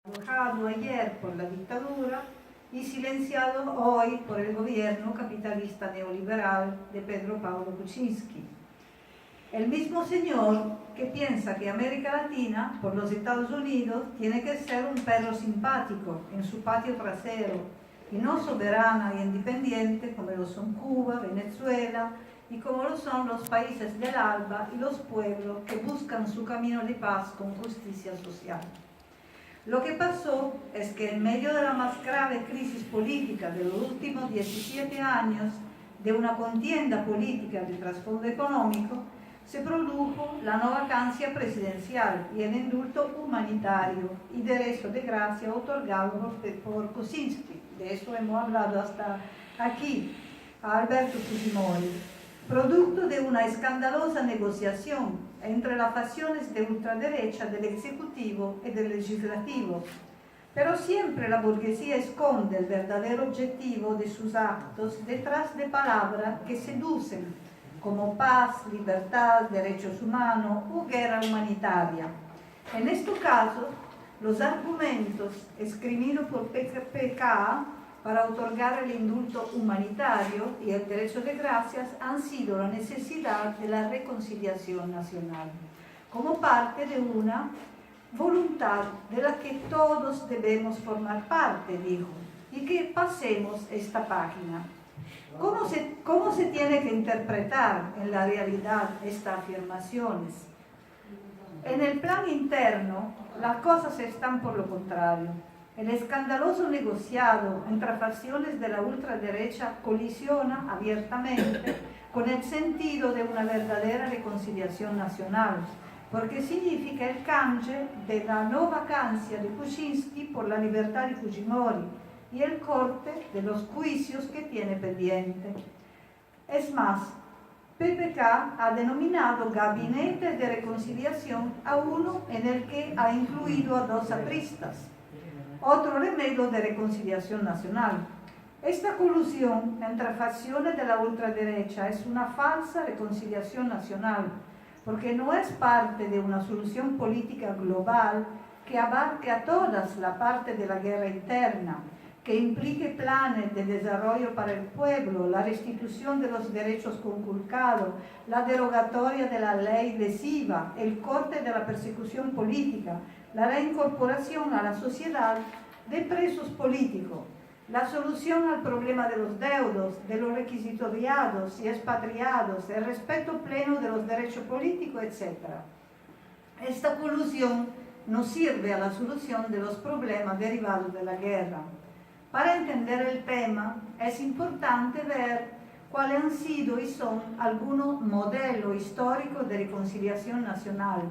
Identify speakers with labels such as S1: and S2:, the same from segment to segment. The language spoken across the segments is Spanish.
S1: arrojado ayer por la dictadura y silenciado hoy por el gobierno capitalista neoliberal de Pedro Pablo Kuczynski. El mismo señor que piensa que América Latina, por los Estados Unidos, tiene que ser un perro simpático en su patio trasero y no soberana y independiente como lo son Cuba, Venezuela y como lo son los países del ALBA y los pueblos que buscan su camino de paz con justicia social. Lo que pasó es que en medio de la más grave crisis política de los últimos 17 años, de una contienda política de trasfondo económico, se produjo la no vacancia presidencial y el indulto humanitario y derecho de gracia otorgado por Kuczynski. De eso hemos hablado hasta aquí, a Alberto Fujimori, producto de una escandalosa negociación entre las facciones de ultraderecha del Ejecutivo y del Legislativo. Pero siempre la burguesía esconde el verdadero objetivo de sus actos detrás de palabras que seducen, como paz, libertad, derechos humanos o guerra humanitaria. En este caso, los argumentos esgrimidos por PK para otorgar el indulto humanitario y el derecho de gracias han sido la necesidad de la reconciliación nacional, como parte de una voluntad de la que todos debemos formar parte, dijo, y que pasemos esta página. ¿Cómo se tiene que interpretar en la realidad estas afirmaciones? En el plan interno, las cosas están por lo contrario. El escandaloso negociado entre facciones de la ultraderecha colisiona abiertamente con el sentido de una verdadera reconciliación nacional, porque significa el canje de la no vacancia de Kuczynski por la libertad de Fujimori y el corte de los juicios que tiene pendiente. Es más, PPK ha denominado Gabinete de Reconciliación a uno en el que ha incluido a dos apristas, otro remedio de reconciliación nacional. Esta colusión entre facciones de la ultraderecha es una falsa reconciliación nacional, porque no es parte de una solución política global que abarque a todas la parte de la guerra interna, que implique planes de desarrollo para el pueblo, la restitución de los derechos conculcados, la derogatoria de la ley lesiva, el corte de la persecución política, la reincorporación a la sociedad de presos políticos, la solución al problema de los deudos, de los requisitoriados y expatriados, el respeto pleno de los derechos políticos, etc. Esta colusión no sirve a la solución de los problemas derivados de la guerra. Para entender el tema, es importante ver cuáles han sido y son algunos modelos históricos de reconciliación nacional.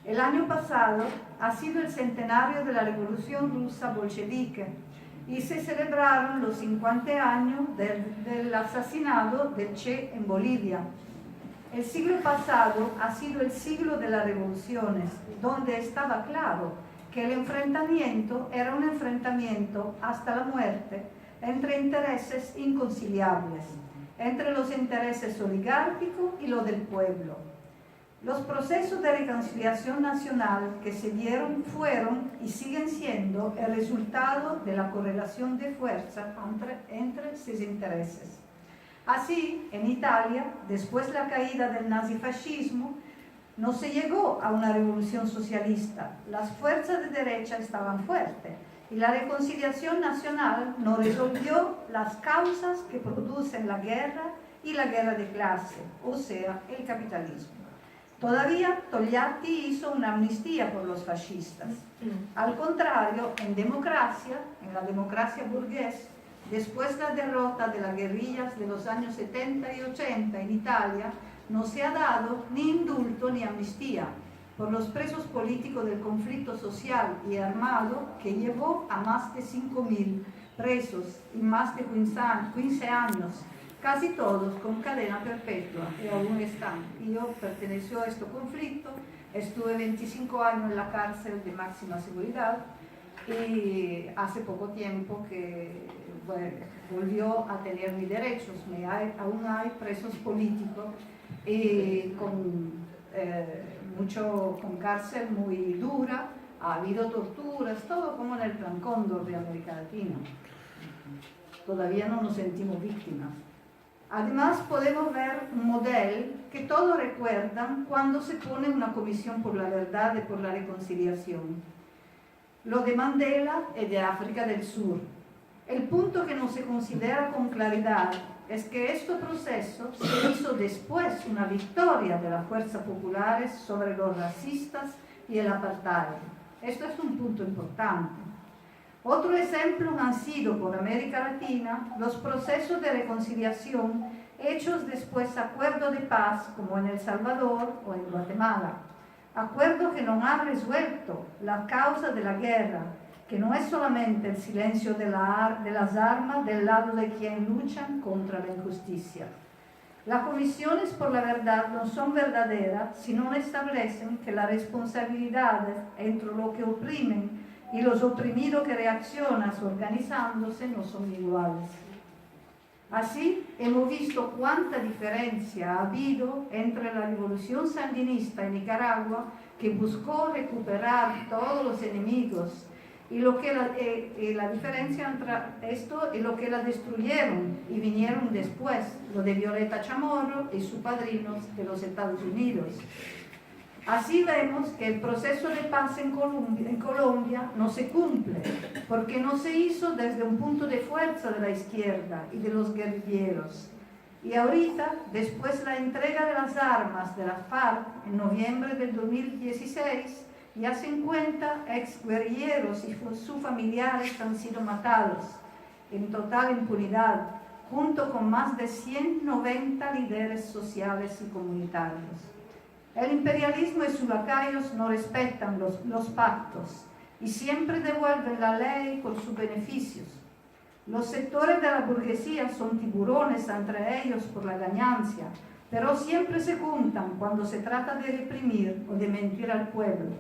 S1: El año pasado ha sido el centenario de la Revolución Rusa bolchevique y se celebraron los 50 años del asesinato del Che en Bolivia. El siglo pasado ha sido el siglo de las revoluciones, donde estaba claro que el enfrentamiento era un enfrentamiento hasta la muerte entre intereses inconciliables, entre los intereses oligárquicos y los del pueblo. Los procesos de reconciliación nacional que se dieron fueron y siguen siendo el resultado de la correlación de fuerza entre sus intereses. Así, en Italia, después de la caída del nazifascismo, no se llegó a una revolución socialista. Las fuerzas de derecha estaban fuertes y la reconciliación nacional no resolvió las causas que producen la guerra y la guerra de clase, o sea, el capitalismo. Todavía Togliatti hizo una amnistía por los fascistas. Al contrario, en la democracia burguesa, después de la derrota de las guerrillas de los años 70 y 80 en Italia, no se ha dado ni indulto ni amnistía por los presos políticos del conflicto social y armado que llevó a más de 5.000 presos y más de 15 años, casi todos con cadena perpetua, y aún están. Yo perteneció a este conflicto, estuve 25 años en la cárcel de máxima seguridad y hace poco tiempo que volvió a tener mis derechos. Aún hay presos políticos con cárcel muy dura, ha habido torturas, todo cóndor de América Latina. Todavía no nos sentimos víctimas. Además, podemos ver un modelo que todos recuerdan cuando se pone una comisión por la verdad y por la reconciliación. Lo de Mandela y de África del Sur. El punto que no se considera con claridad es que este proceso se hizo después una victoria de las fuerzas populares sobre los racistas y el apartheid. Esto es un punto importante. Otro ejemplo han sido por América Latina los procesos de reconciliación hechos después de acuerdos de paz como en El Salvador o en Guatemala. Acuerdos que no han resuelto la causa de la guerra, que no es solamente el silencio de las armas del lado de quienes luchan contra la injusticia. Las comisiones por la verdad no son verdaderas si no establecen que las responsabilidades entre los que oprimen y los oprimidos que reaccionan organizándose no son iguales. Así, hemos visto cuánta diferencia ha habido entre la revolución sandinista en Nicaragua, que buscó recuperar todos los enemigos, y la diferencia entre esto y lo que la destruyeron y vinieron después, lo de Violeta Chamorro y sus padrinos de los Estados Unidos. Así vemos que el proceso de paz en Colombia no se cumple, porque no se hizo desde un punto de fuerza de la izquierda y de los guerrilleros. Y ahorita, después de la entrega de las armas de la FARC en noviembre del 2016, ya 50 exguerrilleros y sus familiares han sido matados en total impunidad, junto con más de 190 líderes sociales y comunitarios. El imperialismo y sus lacayos no respetan los pactos y siempre devuelven la ley por sus beneficios. Los sectores de la burguesía son tiburones entre ellos por la ganancia, pero siempre se juntan cuando se trata de reprimir o de mentir al pueblo.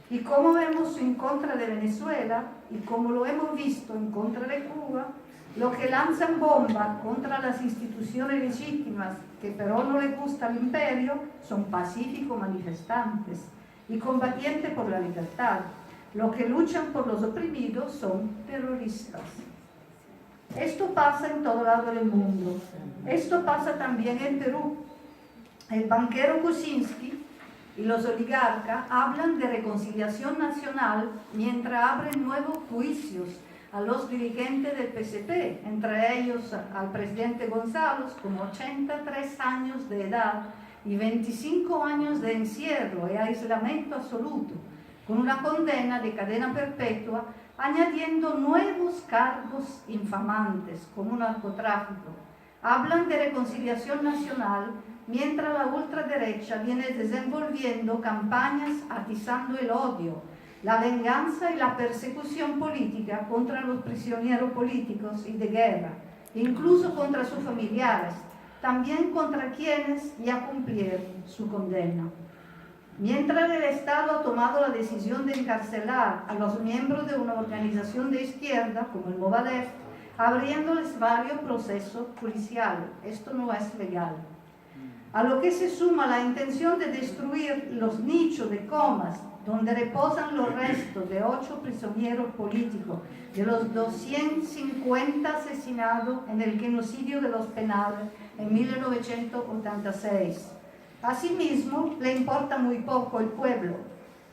S1: Y como vemos en contra de Venezuela y como lo hemos visto en contra de Cuba, los que lanzan bombas contra las instituciones legítimas, que pero no les gusta el imperio, son pacíficos manifestantes y combatientes por la libertad. Los que luchan por los oprimidos son terroristas. Esto pasa en todo lado del mundo. Esto pasa también en Perú. El banquero Kuczynski y los oligarcas hablan de reconciliación nacional mientras abren nuevos juicios a los dirigentes del PCP, entre ellos al presidente González, con 83 años de edad y 25 años de encierro y aislamiento absoluto, con una condena de cadena perpetua, añadiendo nuevos cargos infamantes, como narcotráfico. Hablan de reconciliación nacional, mientras la ultraderecha viene desenvolviendo campañas atizando el odio, la venganza y la persecución política contra los prisioneros políticos y de guerra, incluso contra sus familiares, también contra quienes ya cumplieron su condena. Mientras el Estado ha tomado la decisión de encarcelar a los miembros de una organización de izquierda, como el Movadef, abriéndoles varios procesos judiciales. Esto no es legal. A lo que se suma la intención de destruir los nichos de comas donde reposan los restos de 8 prisioneros políticos, de los 250 asesinados en el genocidio de los penales en 1986. Asimismo, le importa muy poco el pueblo,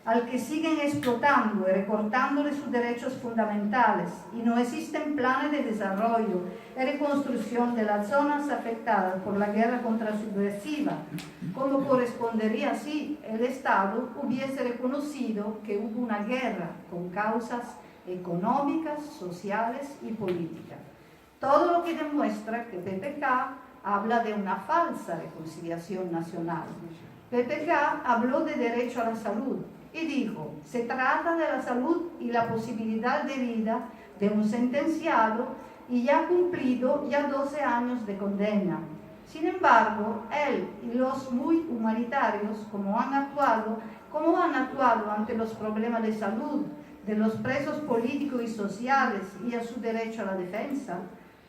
S1: al que siguen explotando y recortándole sus derechos fundamentales, y no existen planes de desarrollo y reconstrucción de las zonas afectadas por la guerra contrasubversiva, como correspondería si el Estado hubiese reconocido que hubo una guerra con causas económicas, sociales y políticas. Todo lo que demuestra que PPK habla de una falsa reconciliación nacional. PPK habló de derecho a la salud y dijo: se trata de la salud y la posibilidad de vida de un sentenciado y ya cumplido 12 años de condena. Sin embargo, él y los muy humanitarios, como han actuado ante los problemas de salud de los presos políticos y sociales y a su derecho a la defensa.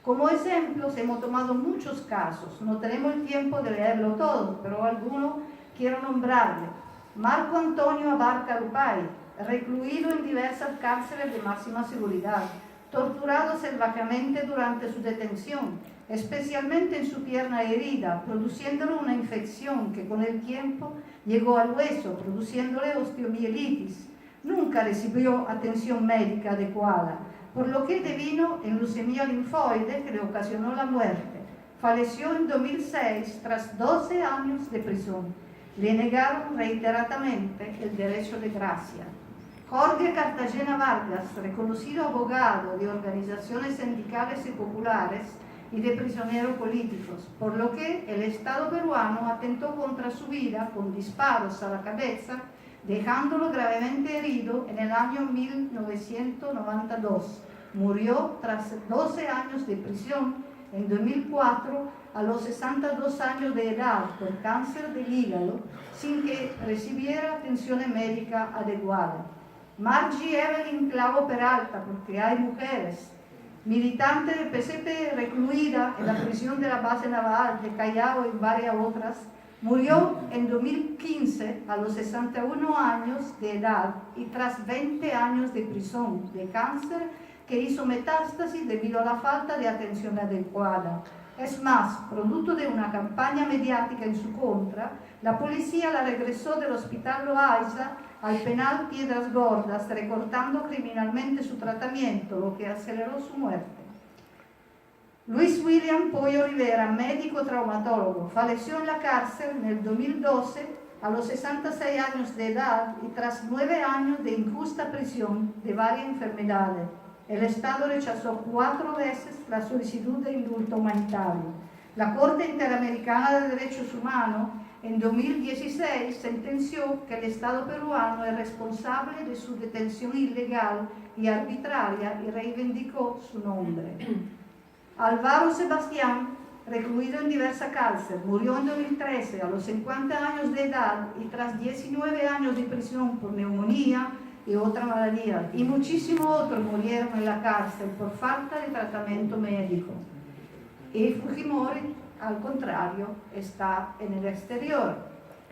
S1: Como ejemplos hemos tomado muchos casos, no tenemos el tiempo de leerlo todo, pero alguno quiero nombrarle. Marco Antonio Abarca Arupay,
S2: recluido en diversas cárceles de máxima seguridad, torturado salvajemente durante su detención, especialmente en su pierna herida, produciéndole una infección que con el tiempo llegó al hueso, produciéndole osteomielitis. Nunca recibió atención médica adecuada, por lo que devino en leucemia linfoide que le ocasionó la muerte. Falleció en 2006 tras 12 años de prisión. Le negaron reiteradamente el derecho de gracia. Jorge Cartagena Vargas, reconocido abogado de organizaciones sindicales y populares y de prisioneros políticos, por lo que el Estado peruano atentó contra su vida con disparos a la cabeza, dejándolo gravemente herido en el año 1992. Murió tras 12 años de prisión en 2004 a los 62 años de edad por cáncer del hígado, sin que recibiera atención médica adecuada. Margie Evelyn Clavo Peralta, porque hay mujeres, militante del PCP recluida en la prisión de la base naval de Callao y varias otras, murió en 2015 a los 61 años de edad y tras 20 años de prisión de cáncer que hizo metástasis debido a la falta de atención adecuada. Es más, producto de una campaña mediática en su contra, la policía la regresó del hospital Loaiza al penal Piedras Gordas, recortando criminalmente su tratamiento, lo que aceleró su muerte. Luis William Pollo Rivera, médico traumatólogo, falleció en la cárcel en el 2012 a los 66 años de edad y tras 9 años de injusta prisión de varias enfermedades. El Estado rechazó 4 veces la solicitud de indulto humanitario. La Corte Interamericana de Derechos Humanos en 2016 sentenció que el Estado peruano es responsable de su detención ilegal y arbitraria y reivindicó su nombre. Álvaro Sebastián, recluido en diversas cárceles, murió en 2013 a los 50 años de edad y tras 19 años de prisión por neumonía y otra maladía, y muchísimos otros murieron en la cárcel por falta de tratamiento médico. Y Fujimori, al contrario, está en el exterior.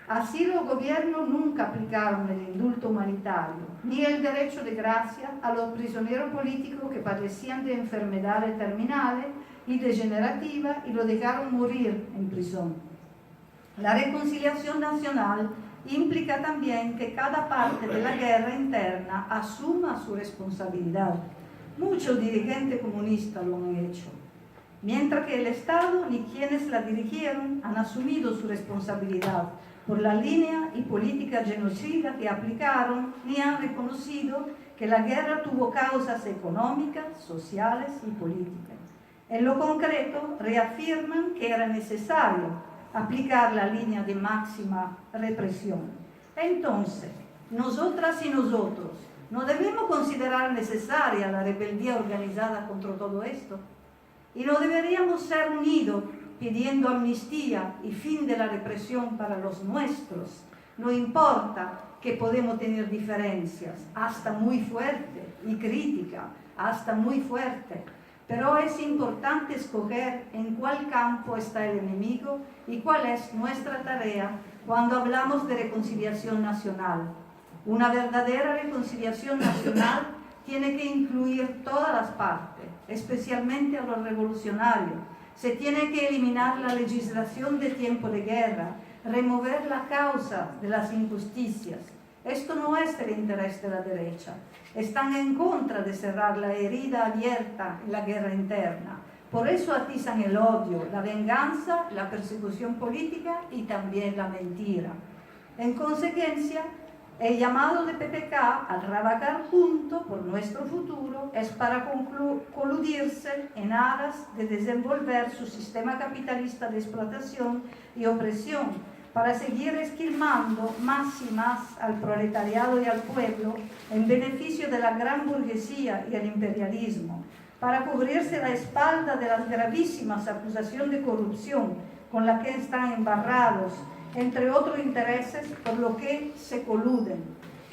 S2: Así los gobiernos nunca aplicaron el indulto humanitario, ni el derecho de gracia a los prisioneros políticos que padecían de enfermedades terminales y degenerativas y lo dejaron morir en prisión. La reconciliación nacional implica también que cada parte de la guerra interna asuma su responsabilidad. Muchos dirigentes comunistas lo han hecho, mientras que el Estado ni quienes la dirigieron han asumido su responsabilidad por la línea y política genocida que aplicaron, ni han reconocido que la guerra tuvo causas económicas, sociales y políticas. En lo concreto, reafirman que era necesario aplicar la línea de máxima represión. Entonces, nosotras y nosotros, ¿no debemos considerar necesaria la rebeldía organizada contra todo esto? ¿Y no deberíamos ser unidos pidiendo amnistía y fin de la represión para los nuestros? No importa que podemos tener diferencias, hasta muy fuerte, y crítica, hasta muy fuerte, pero es importante escoger en cuál campo está el enemigo y cuál es nuestra tarea cuando hablamos de reconciliación nacional. Una verdadera reconciliación nacional tiene que incluir todas las partes, especialmente a los revolucionarios. Se tiene que eliminar la legislación de tiempo de guerra, remover la causa de las injusticias. Esto no es el interés de la derecha. Están en contra de cerrar la herida abierta en la guerra interna. Por eso atizan el odio, la venganza, la persecución política y también la mentira. En consecuencia, el llamado de PPK a trabajar juntos por nuestro futuro es para coludirse en aras de desenvolver su sistema capitalista de explotación y opresión, para seguir esquilmando más y más al proletariado y al pueblo en beneficio de la gran burguesía y el imperialismo, para cubrirse la espalda de las gravísimas acusaciones de corrupción con las que están embarrados, entre otros intereses por lo que se coluden.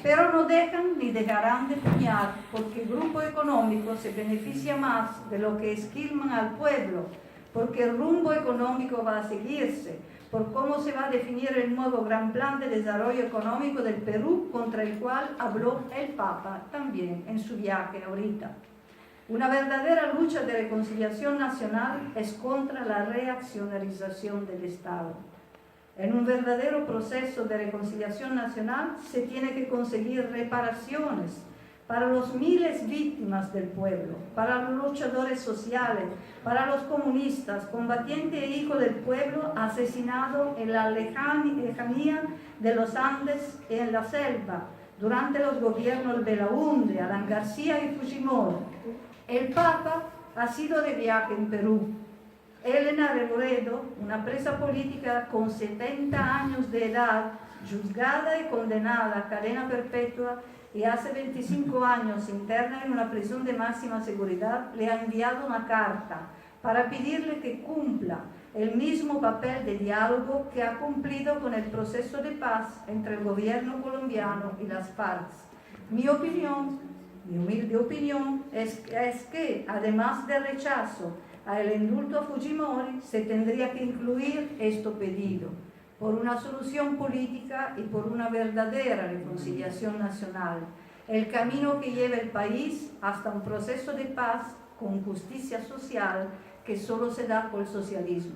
S2: Pero no dejan ni dejarán de puñar porque el grupo económico se beneficia más de lo que esquilman al pueblo, porque el rumbo económico va a seguirse, por cómo se va a definir el nuevo gran plan de desarrollo económico del Perú, contra el cual habló el Papa también en su viaje ahorita. Una verdadera lucha de reconciliación nacional es contra la reaccionarización del Estado. En un verdadero proceso de reconciliación nacional se tiene que conseguir reparaciones para los miles víctimas del pueblo, para los luchadores sociales, para los comunistas, combatiente e hijo del pueblo asesinado en la lejanía de los Andes y en la selva, durante los gobiernos de Belaúnde, Alan García y Fujimori. El Papa ha sido de viaje en Perú. Elena Revoredo, una presa política con 70 años de edad, juzgada y condenada a cadena perpetua y hace 25 años interna en una prisión de máxima seguridad, le ha enviado una carta para pedirle que cumpla el mismo papel de diálogo que ha cumplido con el proceso de paz entre el gobierno colombiano y las FARC. Mi humilde opinión es que, además del rechazo al indulto a Fujimori, se tendría que incluir este pedido por una solución política y por una verdadera reconciliación nacional, el camino que lleva el país hasta un proceso de paz con justicia social que solo se da por el socialismo.